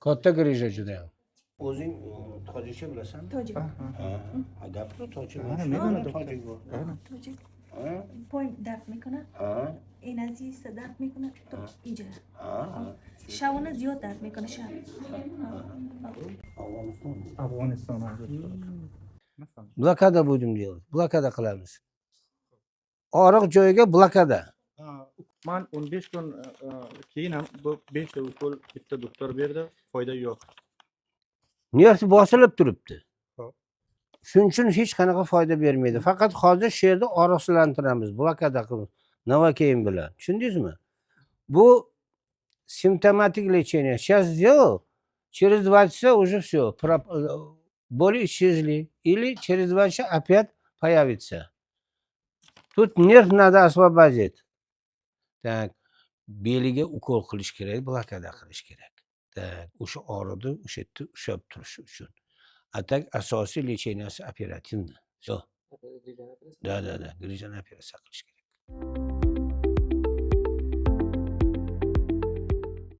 Katta grija judayam. O'zing tojikcha bilasanmi? Tojik. Ha, gapira tojik. Ha, میدونه tojik bor. Tojik. Ha? پایم درد میکنه. Ha? این عزیز درد میکنه تو اینجا. Ha? شبانه زیاد درد میکنه شب. Afg'oniston. افغانستان حضرت. مثلا Blokada bo'ldim deydi. Blokada qilamiz. Og'riq joyiga blokada. man 15 kun keyin ham bu 5 ta ukol bitta doktor berdi, foyda yo'q. Nersi bosilib turibdi. Hop. Shuning uchun hech qanaqa foyda bermaydi. Faqat hozir shu yerda og'riqsizlantiramiz, blokada qilib, Novokeyn bilan. Tushundingizmi? Bu симптоматик лечение. Сейчас сделал, через 2 часа уже все, боли исчезли. Или через 2 часа опять появится. Тут нерв надо освободить. Так, beliga ukol qilish kerak, blokada qilish kerak. Так, o'sha og'riqni o'sha yerda ushlab turish uchun. А так asosiy леченияsi operativniy. Все. Да, грижаный операция qilish kerak.